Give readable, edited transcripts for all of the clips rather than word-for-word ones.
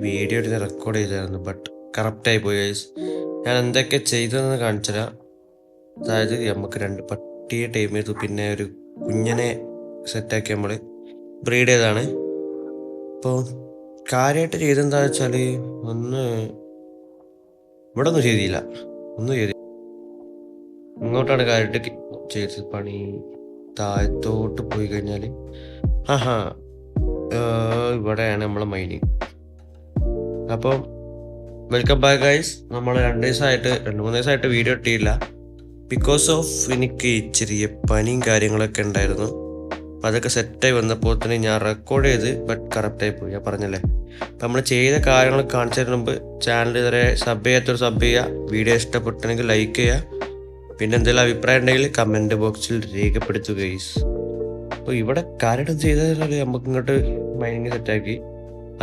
Video എടുത്ത് record ചെയ്തായിരുന്നു. But കറക്റ്റായി പോയി ഗൈസ്. ഞാൻ എന്തൊക്കെ ചെയ്തതെന്ന് കാണിച്ചുതരാം. അതായത് നമുക്ക് 2 പട്ടിയെ ടൈം ചെയ്തു, പിന്നെ ഒരു കുഞ്ഞിനെ സെറ്റാക്കി നമ്മൾ ബ്രീഡ് ചെയ്താണ്. അപ്പോൾ കാര്യമായിട്ട് ചെയ്തെന്താണെന്ന് വെച്ചാൽ ഒന്ന് ഇവിടെ ഒന്നും ചെയ്തില്ല, ഒന്നും ചെയ്തില്ല. ഇങ്ങോട്ടാണ് കാര്യമായിട്ട് ചെയ്തത് പണി. താഴത്തോട്ട് പോയി കഴിഞ്ഞാൽ ആഹാ ഇവിടെയാണ് നമ്മളെ മൈനിങ്. അപ്പം വെൽക്കം ബാക്ക് ഗൈസ്. നമ്മൾ 2 3 ദിവസമായിട്ട് വീഡിയോ ഇട്ടില്ല. ബിക്കോസ് ഓഫ് എനിക്ക് ചെറിയ പനിയും കാര്യങ്ങളൊക്കെ ഉണ്ടായിരുന്നു. അപ്പം അതൊക്കെ സെറ്റായി വന്നപ്പോൾ തന്നെ ഞാൻ റെക്കോർഡ് ചെയ്ത് ബട്ട് കറക്റ്റായി പോയി. ഞാൻ പറഞ്ഞല്ലേ, അപ്പം നമ്മൾ ചെയ്ത കാര്യങ്ങൾ കാണിച്ചതിന് മുമ്പ് ചാനൽ ഇതുവരെ സബ് ചെയ്യാത്തൊരു സബ് ചെയ്യുക. വീഡിയോ ഇഷ്ടപ്പെട്ടെങ്കിൽ ലൈക്ക് ചെയ്യുക. പിന്നെ എന്തെങ്കിലും അഭിപ്രായം ഉണ്ടെങ്കിൽ കമൻറ്റ് ബോക്സിൽ രേഖപ്പെടുത്തുക ഗൈസ്. അപ്പോൾ ഇവിടെ കാര്യം ചെയ്താൽ നമുക്ക് ഇങ്ങോട്ട് മൈനിങ് സെറ്റാക്കി.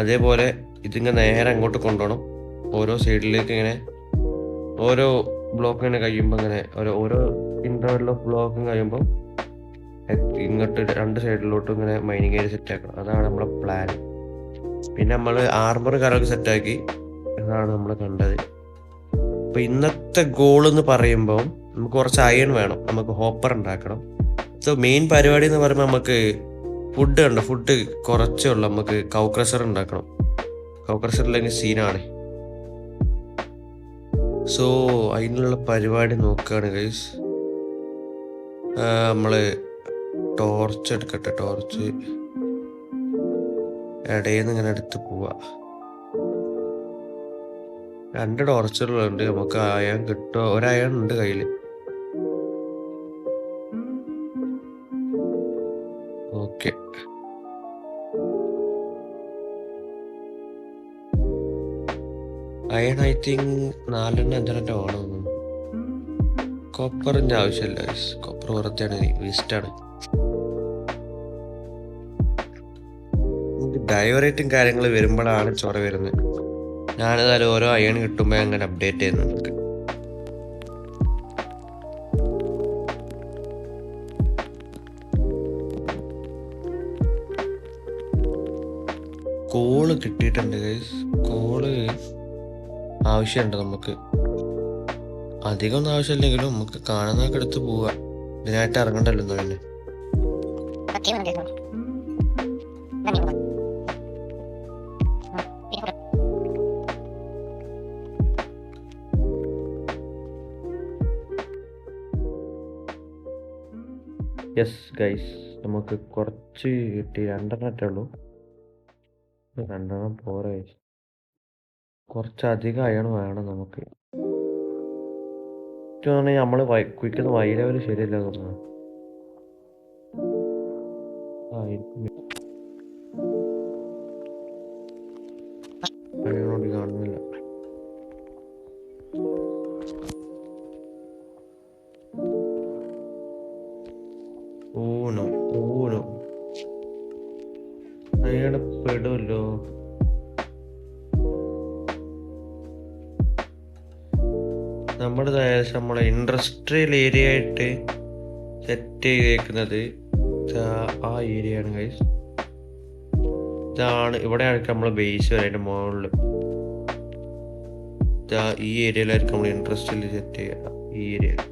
അതേപോലെ ഇതിങ്ങനെ നേരെ അങ്ങോട്ട് കൊണ്ടുപോകണം. ഓരോ സൈഡിലേക്ക് ഇങ്ങനെ ഓരോ ബ്ലോക്ക് ഇങ്ങനെ കഴിയുമ്പോൾ ഇങ്ങനെ ഓരോ ഇൻ്റർവെൽ ഓഫ് ബ്ലോക്കും കഴിയുമ്പോൾ ഇങ്ങോട്ട് 2 സൈഡിലോട്ടും ഇങ്ങനെ മൈനിങ് ഏരിയ സെറ്റാക്കണം. അതാണ് നമ്മളെ പ്ലാൻ. പിന്നെ നമ്മൾ ആർമർ കാര്യമൊക്കെ സെറ്റാക്കി. അതാണ് നമ്മൾ കണ്ടത്. അപ്പോൾ ഇന്നത്തെ ഗോൾ എന്ന് പറയുമ്പോൾ നമുക്ക് കുറച്ച് അയൺ വേണം. നമുക്ക് ഹോപ്പർ ഉണ്ടാക്കണം. സോ മെയിൻ പരിപാടി എന്ന് പറയുമ്പോൾ നമുക്ക് ഫുഡ് കണ്ടോ, ഫുഡ് കുറച്ചേ ഉള്ളൂ. നമുക്ക് കൗക്രസർ ഉണ്ടാക്കണം. കൗക്രസറില്ലെങ്കിൽ സീനാണ്. സോ അതിനുള്ള പരിപാടി നോക്കുകയാണ് ഗൈസ്. നമ്മൾ ടോർച്ച് എടുക്കട്ടെ. ടോർച്ച് ഇടയിൽ നിന്ന് ഇങ്ങനെ എടുത്ത് പോവാ. 2 ടോർച്ചുകളുണ്ട്. നമുക്ക് അയൺ കിട്ടുമോ? ഒരയൺ ഉണ്ട് കയ്യിൽ. ഓക്കെ, അയൺ ഐ തിങ്ക് 4 5 വേണം. കോപ്പറിൻ്റെ ആവശ്യമില്ല. കോപ്പർ പുറത്താണ്, വേസ്റ്റാണ്. ഡൈവറേറ്റും കാര്യങ്ങൾ വരുമ്പോഴാണ് ചൊറ വരുന്നത്. ഞാനതായാലും ഓരോ അയൺ കിട്ടുമ്പോൾ അങ്ങനെ അപ്ഡേറ്റ് ചെയ്യുന്നുണ്ട്. കോള് കിട്ടിയിട്ടുണ്ട് ഗൈസ്. കോള് ആവശ്യമുണ്ട് നമുക്ക്. അധികം ഒന്നും ആവശ്യമില്ലെങ്കിലും നമുക്ക് കാണുന്നതൊക്കെ എടുത്ത് പോവുക. ഇതിനായിട്ട് ഇറങ്ങണ്ടല്ലോ തന്നെ. യെസ് ഗൈസ്, നമുക്ക് കുറച്ച് കിട്ടി. 2 ഉള്ളൂ. 2 പോരാ. കുറച്ചധികം അയൺ വേണം നമുക്ക്. നമ്മൾ കുയിക്കുന്ന വൈ ലെവൽ ശരിയല്ല തോന്നുന്നു. അയണോട് കാണുന്നില്ല. ഊനോ അയാള് പെടുമല്ലോ. നമ്മുടെ ഏകദേശം നമ്മളെ ഇൻഡസ്ട്രിയൽ ഏരിയ ആയിട്ട് സെറ്റ് ചെയ്തേക്കുന്നത് ആ ഏരിയ ആണ് ഗൈസ്. ഇതാണ്, ഇവിടെയായിരിക്കും നമ്മളെ ബേസ് വരെ. അതിൻ്റെ മുകളിൽ ഈ ഏരിയയിലായിരിക്കും നമ്മൾ ഇൻഡസ്ട്രിയൽ സെറ്റ് ചെയ്യുക. ഈ ഏരിയയിൽ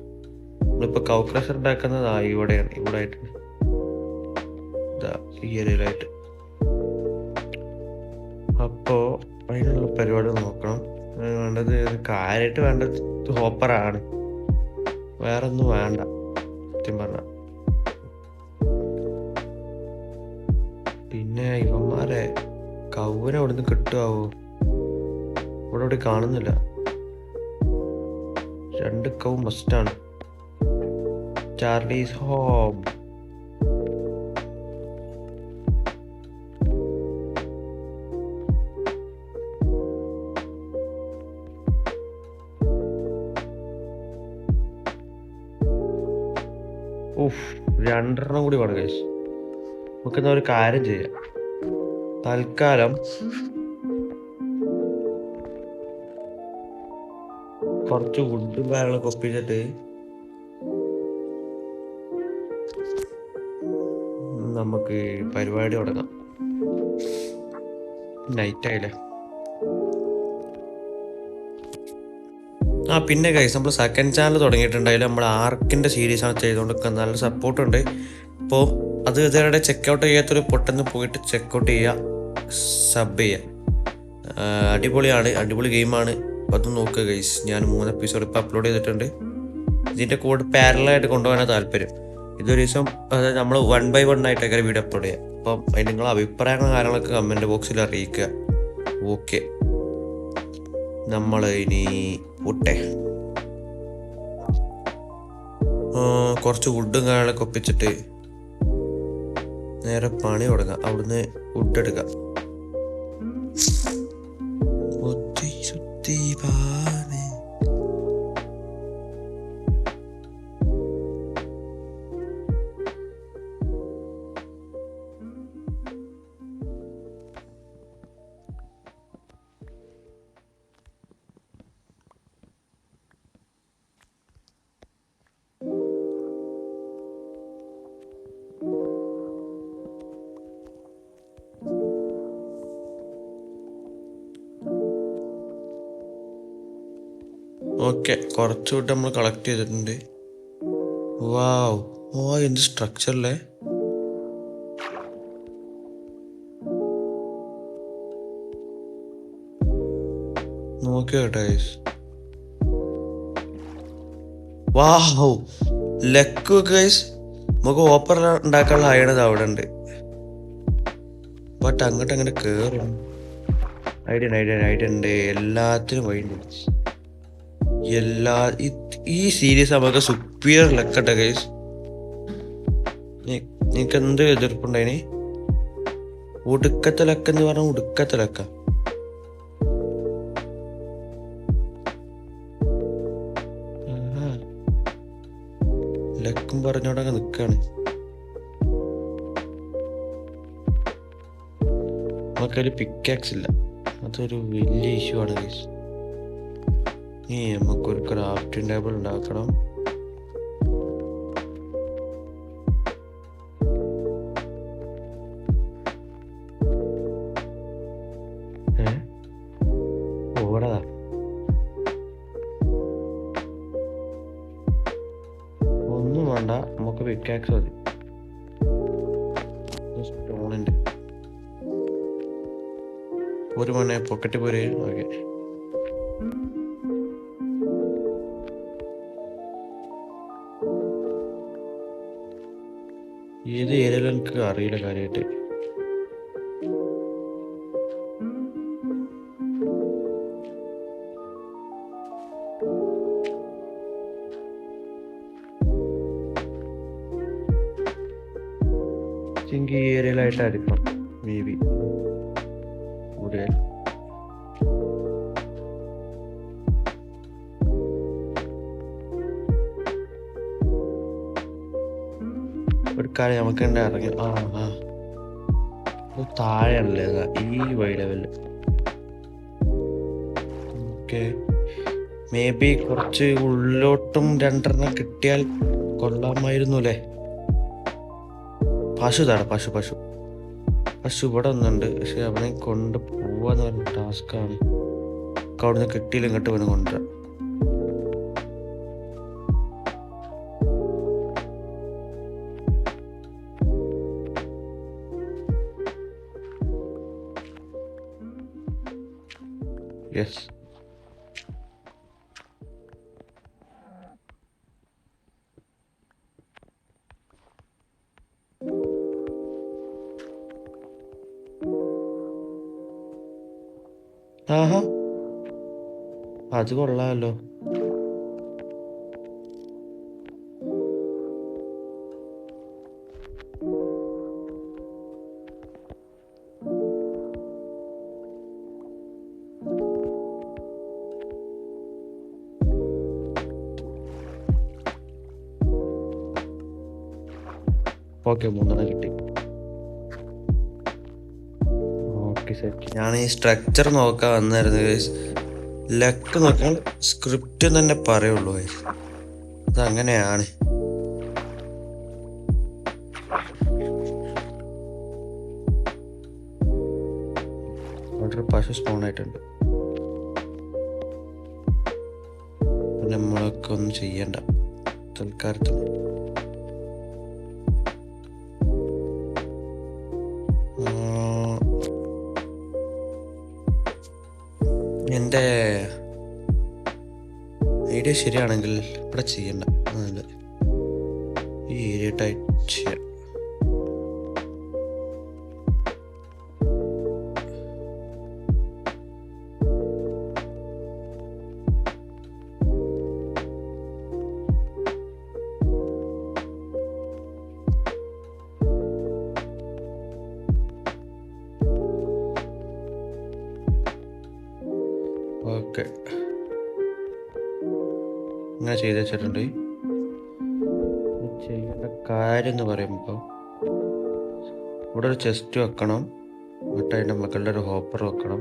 നമ്മളിപ്പോൾ കൗക്രസർ ഉണ്ടാക്കുന്നത് ഇവിടെയാണ്. ഇവിടെ ആയിട്ട് ഈ ഏരിയയിലായിട്ട്. അപ്പോൾ അതിനുള്ള പരിപാടി നോക്കണം. വേണ്ടത് കാര്യമായിട്ട് വേണ്ടത് ഹോപ്പറാണ്. വേറെ ഒന്നും വേണ്ട സത്യം പറഞ്ഞ. പിന്നെ ഇവന്മാരെ കൗവിനെ അവിടുന്ന് കിട്ടുമാവോ? ഇവിടെ കാണുന്നില്ല. 2 കൗ മസ്റ്റാണ്. Charlie's home. ഉഫ്, 2 കൂടി വേണം ഗൈസ്. നമുക്കെന്നാ ഒരു കാര്യം ചെയ്യാം. തൽക്കാലം കുറച്ച് വുഡും കാര്യങ്ങളൊക്കെ ഒപ്പിച്ചിട്ട് നമുക്ക് പരിപാടി തുടങ്ങാം. നൈറ്റ് ആയില്ലേ? പിന്നെ ഗൈസ് നമ്മൾ സെക്കൻഡ് ചാനൽ തുടങ്ങിയിട്ടുണ്ടായാലും നമ്മൾ ആർക്കിൻ്റെ സീരീസാണ് ചെയ്തുകൊണ്ടിരിക്കുന്നത്. നല്ല സപ്പോർട്ടുണ്ട്. അപ്പോൾ അത് ഇതുവരെ ചെക്കൗട്ട് ചെയ്യാത്തൊരു പൊട്ടെന്ന് പോയിട്ട് ചെക്കൗട്ട് ചെയ്യുക, സബ് ചെയ്യുക. അടിപൊളിയാണ്, അടിപൊളി ഗെയിമാണ്. അപ്പോൾ അത് നോക്കുക ഗൈസ്. ഞാൻ 3 എപ്പിസോഡ് ഇപ്പോൾ അപ്ലോഡ് ചെയ്തിട്ടുണ്ട്. ഇതിൻ്റെ കൂടെ പാരലായിട്ട് കൊണ്ടുപോകാനാണ് താല്പര്യം. ഇതൊരു ദിവസം അതായത് നമ്മൾ 1 by 1 ആയിട്ടൊക്കെ വീഡിയോ അപ്ലോഡ് ചെയ്യാം. അപ്പം അതിന് നിങ്ങളുടെ അഭിപ്രായങ്ങളും കാര്യങ്ങളൊക്കെ കമൻറ്റ് ബോക്സിൽ അറിയിക്കുക. ഓക്കെ, നമ്മൾ ഇനി വിട്ടെ കുറച്ച് വുഡും കാര്യങ്ങളൊക്കെ ഒപ്പിച്ചിട്ട് നേരെ പണി തുടങ്ങാം. അവിടുന്ന് വുഡ് എടുക്കാം. ഓക്കെ, കുറച്ചുകൂട്ട് നമ്മൾ കളക്ട് ചെയ്തിട്ടുണ്ട്. വാവ്, എന്ത് സ്ട്രക്ചറല്ലേ. നോക്കിയോ ഗൈസ്. വാവ്, ലക്ക് ഗൈസ്. നമുക്ക് ഓപ്പർ ഉണ്ടാക്കാനുള്ള അയണത് അവിടെ ഉണ്ട്. ബട്ട് അങ്ങോട്ട് അങ്ങനെ കയറും. ഐഡിയ ഉണ്ട്, എല്ലാത്തിനും വഴിയുണ്ട്. ഈ സീരീസ് നമുക്ക് സുപ്പീരിയർ ലക്കട്ടെ ഗൈസ്. നിനക്ക് എന്ത് എതിർപ്പുണ്ടായിന്? ഉടുക്കത്തെ ലക്കെന്ന് പറഞ്ഞാൽ ഉടുക്കത്തെ ലക്ക. ലക്കും പറഞ്ഞോടങ്ങ് നിക്കാണ്. നമുക്കതിൽ പിക്കാക്സ് ഇല്ല, അതൊരു വലിയ ഇഷ്യൂ ആണ് ഗൈസ്. നമുക്കൊരു ക്രാഫ്റ്റിംഗ് ടേബിൾ ഉണ്ടാക്കണം. ഓടതാ, ഒന്നും വേണ്ട, നമുക്ക് പിക്കാക്സ് മതി. സ്റ്റോണിന്റെ ഒരു മണി പോക്കറ്റ് പോരെ. ഓക്കെ, ഏത് ഏരിയയിലും എനിക്ക് അറിയില്ല കാര്യമായിട്ട്. ഈ ഏരിയയിലായിട്ടായിരിക്കണം മേ ബി. ഇവിടെ ഒരു കാര്യം നമുക്ക് തന്നെ ഇറങ്ങി. താഴെയാണല്ലേ ഈ Y level. Okay, may be കുറച്ച് ഉള്ളിലോട്ടും 2 കിട്ടിയാൽ കൊള്ളാമായിരുന്നു അല്ലേ. പശു ഇവിടെ ഒന്നുണ്ട്, പക്ഷെ അവനെ കൊണ്ട് പോവാന്ന് പറഞ്ഞ ടാസ്ക്കാണ്. അവിടുന്ന് കിട്ടിയില്ല, ഇങ്ങോട്ട് അവനെ കൊണ്ടുവരാം. യെസ്, അത് കൊള്ളാമല്ലോ. ഓക്കെ, 3 കിട്ടി. Okay set. ഞാൻ ഈ സ്ട്രക്ചർ നോക്കാൻ വന്നായിരുന്നു. ലക്ക് നോക്കാൻ സ്ക്രിപ്റ്റ് തന്നെ പറയുള്ളൂ. അതങ്ങനെയാണ്. അവിടെ പശു സ്പോൺ ആയിട്ടുണ്ട്. നമ്മളൊക്കെ ഒന്നും ചെയ്യണ്ട തൽക്കാലത്തിന്. എൻ്റെ ഐഡിയ ശരിയാണെങ്കിൽ ഇവിടെ ചെയ്യണ്ട, ഈ ഏരിയ ടൈറ്റ് ചെയ്യാം. ഓക്കെ, ഇങ്ങനെ ചെയ്ത് വെച്ചിട്ടുണ്ട്. ചെയ്യേണ്ട കാര്യം എന്ന് പറയുമ്പോൾ ഇവിടെ ഒരു ചെസ്റ്റ് വെക്കണം, എന്നിട്ട് അതിൻ്റെ മുകളിൽ ഒരു ഹോപ്പർ വെക്കണം,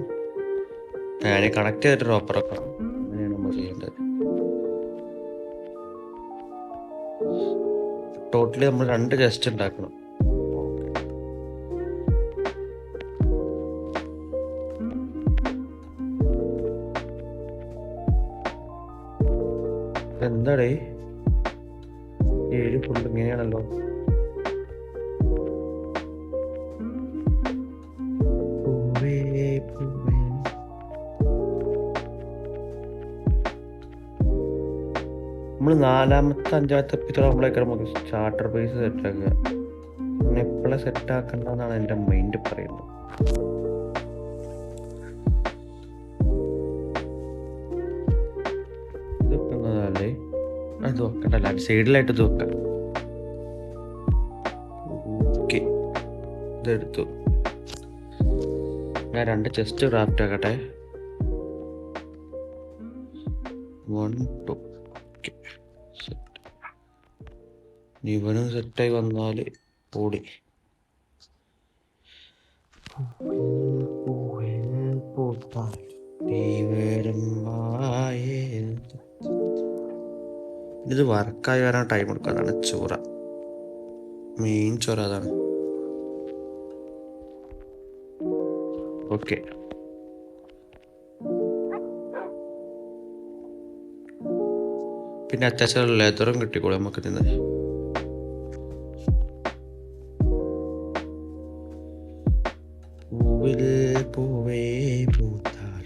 അതിനെ കണക്ട് ചെയ്തിട്ടൊരു ഹോപ്പർ വെക്കണം. അങ്ങനെയാണ് നമ്മൾ ചെയ്യേണ്ടത്. ടോട്ടലി നമ്മൾ 2 ചെസ്റ്റ് ഉണ്ടാക്കണം. എന്താടേ ഏഴ് ഫുള്ള് ഇങ്ങനെയാണല്ലോ. നമ്മൾ 4ാമത്തെ 5ാമത്തെ എപ്പിസോഡ് നമ്മളൊക്കെ നമുക്ക് സ്റ്റാർട്ടർ ബേസ് സെറ്റാക്കുക. എപ്പോഴും സെറ്റാക്കണ്ടെന്നാണ് എൻ്റെ മൈൻഡ് പറയുന്നത്. ഇത് വെക്കുന്നതല്ലേ, അത് വെക്കണ്ടല്ല, സൈഡിലായിട്ട് ഇത് വെക്കാം. ഓക്കെ, ഇതെടുത്തു. ഞാൻ 2 ചെസ്റ്റ് ക്രാഫ്റ്റ് ആക്കട്ടെ. 1 2. ഇവനും സെറ്റായി വന്നാൽ ഓടി. ഇത് വർക്കായി വരാൻ ടൈം എടുക്കും. അതാണ് ചോറ, മെയിൻ ചോറ അതാണ്. ഓക്കെ, പിന്നെ അത്യാവശ്യം ലെതറും കിട്ടിക്കോളൂ നമുക്ക് നിന്ന്. പൂവേ പൂത്താൽ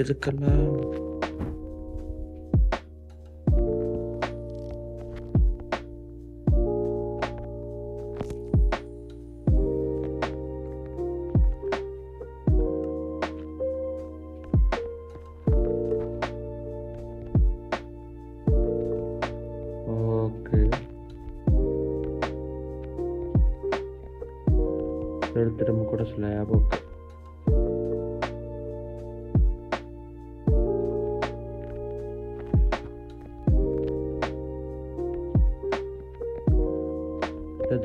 എതുക്കെല്ലാം എടുത്തിട്ട് നമുക്കിവിടെ സ്ലാബ് ഒക്കെ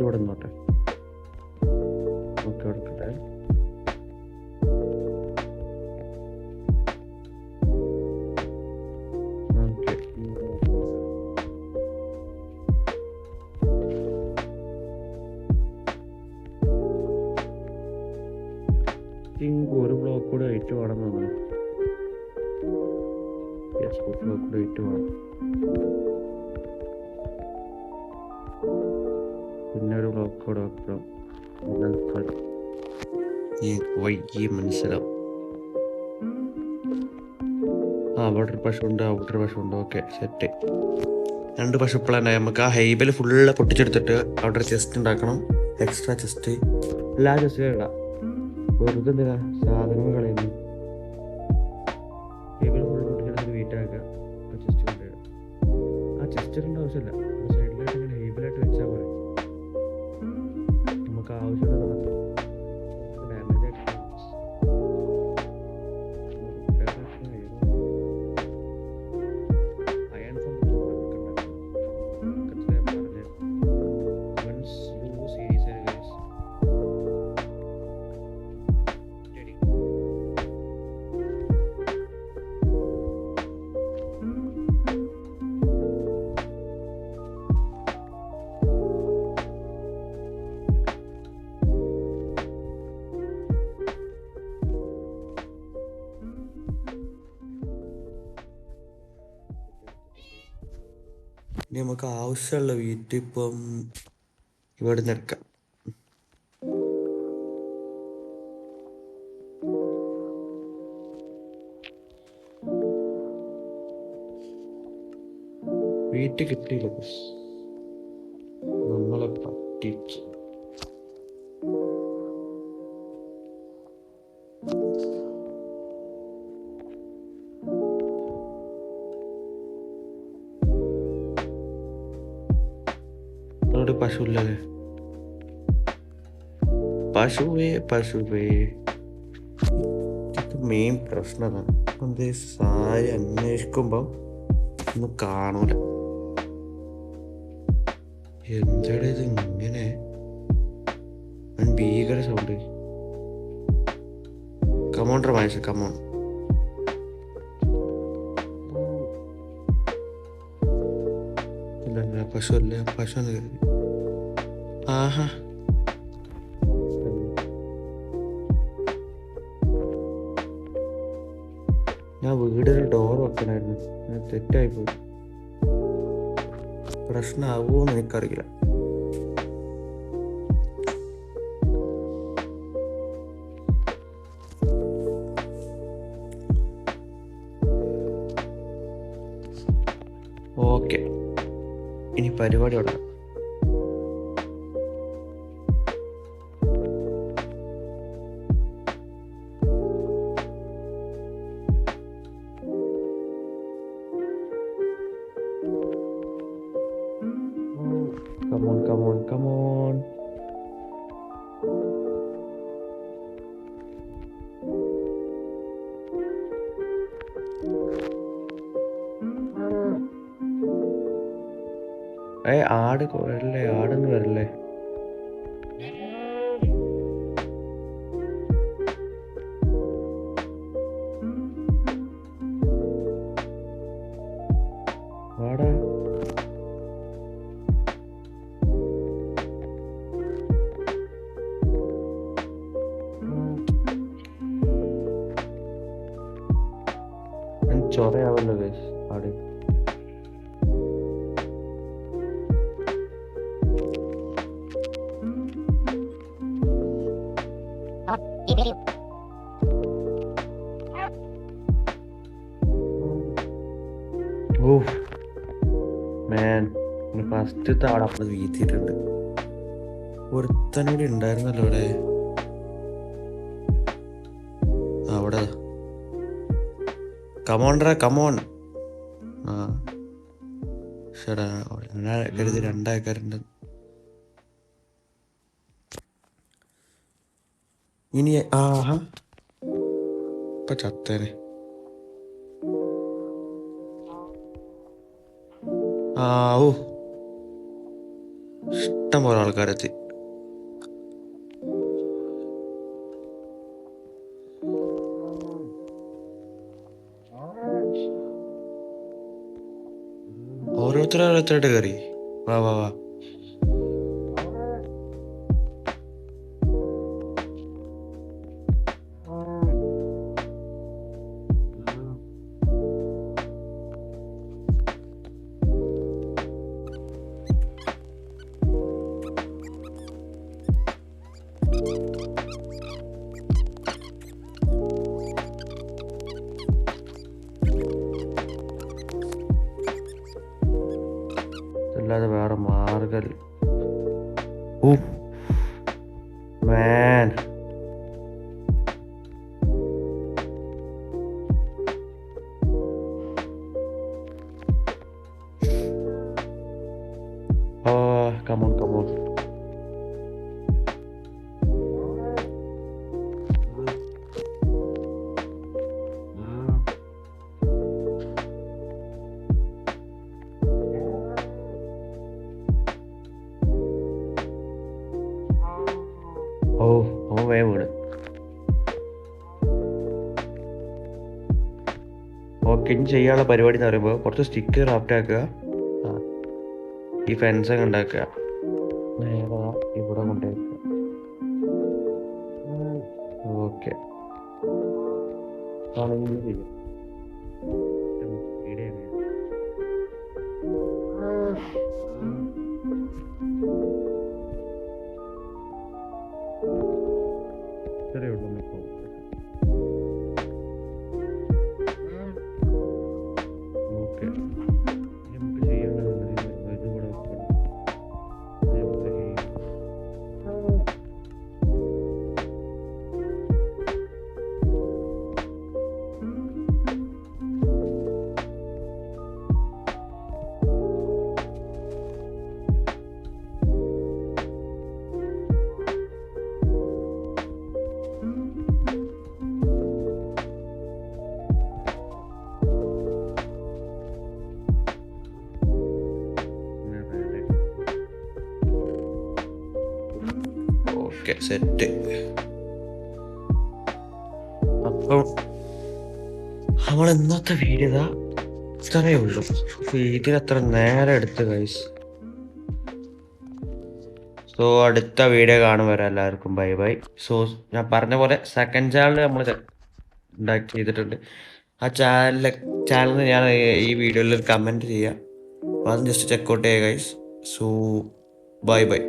ഇവിടെ നോട്ടെ. ഓക്കെ, എടുക്കട്ടെ. ഒരു ബ്ലോക്ക് കൂടെ വെയിറ്റ് വേണം നമ്മൾ. ബ്ലോക്ക് കൂടെ വെയിറ്റ് വേണം. പിന്നെ ഒരു ബ്ലോക്ക് കൂടെ വെക്കണം. വൈകി മനസ്സിലാവും. അവിടെ ഒരു പശുണ്ട്, അവിടെ ഒരു പശുണ്ട്. Okay, set. 2 പശു ഇപ്പോഴാണ് നമുക്ക് ആ ഹൈബിൽ ഫുള്ള് പൊട്ടിച്ചെടുത്തിട്ട് അവിടെ ഒരു ചെസ്റ്റ് ഉണ്ടാക്കണം. എക്സ്ട്രാ ചെസ്റ്റ്, എല്ലാ ചെസ്റ്റും ഇടാം. വെറുതെ എന്തിനാ സാധനങ്ങൾ കളയുന്നു. ഹൈബിൽ ഫുള്ള് പൊട്ടിച്ചെടുത്തിട്ട് വെയിറ്റ് ആക്കുക. ആ ചെസ്റ്റ് കൊണ്ടുവരാം. ആ ചെസ്റ്റ് ഇടേണ്ട ആവശ്യമില്ല, സൈഡിലായിട്ട് ഇങ്ങനെ ഹൈബിലായിട്ട് വെച്ചാൽ പോലെ നമുക്ക് ആവശ്യമുള്ള ഡാമേജ് ആയിട്ട് ഇനി നമുക്ക് ആവശ്യമുള്ള വീട്ടിൽ ഇപ്പം ഇവിടെ നിന്ന് എടുക്കാം. വീട്ടിൽ കിട്ടിയില്ല, നമ്മളെ പറ്റിച്ചു. പശുല്ലേ, പശുവേ മെയിൻ പ്രശ്നം അതാണ്. എന്ത് സാരി അന്വേഷിക്കുമ്പം ഒന്നും കാണൂല. എന്താണ് ഇത് ഇങ്ങനെ ഭീകര സൗണ്ട്? കമോണ്ടർ മനുഷ്യ, കമോൺ. പശു അല്ലേ, പശു എന്ന് കരുതി. ആഹാ, ഞാൻ വീടിന് ഡോർ വെക്കണായിരുന്നു, ഞാൻ തെറ്റായിപ്പോയി. പ്രശ്നമാവുമോന്ന് എനിക്കറിയില്ല. ഓക്കെ, ഇനി പരിപാടി തുടങ്ങാം. Come on. ആട് വരല്ലേ, ആടൊന്നും വരല്ലേ. ആടാ, ചൊറയാവല്ലോ ഗൈസ് ആട്. ഫസ്റ്റത്തെ ആടെ അപ്പോൾ വീത്തിയിട്ടുണ്ട്. ഒരുത്തനൂടെ ഉണ്ടായിരുന്നല്ലോ അവിടെ. അവിടെ കമോണ്ടറാ, കമോൺ. ആ ശരാ, കരുതി രണ്ടാൾക്കാരുണ്ട്. ഇനി ആഹാ, ഇപ്പൊ ചത്തേനെ. ഓ, ഇഷ്ടം പോലെ ആൾക്കാരെത്തി. ഓരോരുത്തരായിട്ട് കയറി. വാ വാ വാ. അല്ലാതെ വേറെ മാർഗം. ഓ മാൻ, കമോൺ കമോൺ. വീട്. ഓക്കെ, ഇനി ചെയ്യാനുള്ള പരിപാടി എന്ന് പറയുമ്പോൾ കുറച്ച് സ്റ്റിക്ക് ക്രാഫ്റ്റ് ആക്കുക. ഈ ഫെൻസൊക്കെ ഉണ്ടാക്കുക. നേരെ ഇവിടെ കൊണ്ടുവയ്ക്കുക. ഓക്കെ, ചെയ്യും. ഇത്രയേ ഉള്ളൂ ഇപ്പോൾ. ഓക്കെ, നമുക്ക് ചെയ്യേണ്ടത് ഇത് കൂടെ വെക്കണം. നമുക്ക് ചെയ്യാം. Okay, set. അപ്പം നമ്മൾ ഇന്നത്തെ വീഡിയോ ഇത്രയേ ഉള്ളൂ. വീഡിയോ അത്ര നേരം എടുത്ത് ഗൈസ്. സോ അടുത്ത വീഡിയോ കാണും വരെ എല്ലാവർക്കും ബൈ ബൈ. സോ ഞാൻ പറഞ്ഞ പോലെ സെക്കൻഡ് ചാനൽ നമ്മൾ ഉണ്ടാക്കി ചെയ്തിട്ടുണ്ട്. ആ ചാനലിന് ഞാൻ ഈ വീഡിയോയിൽ ഒരു കമൻറ്റ് ചെയ്യാം. അപ്പോൾ അത് ജസ്റ്റ് ചെക്കൗട്ട് ചെയ്യുക ഗൈസ്. So bye bye.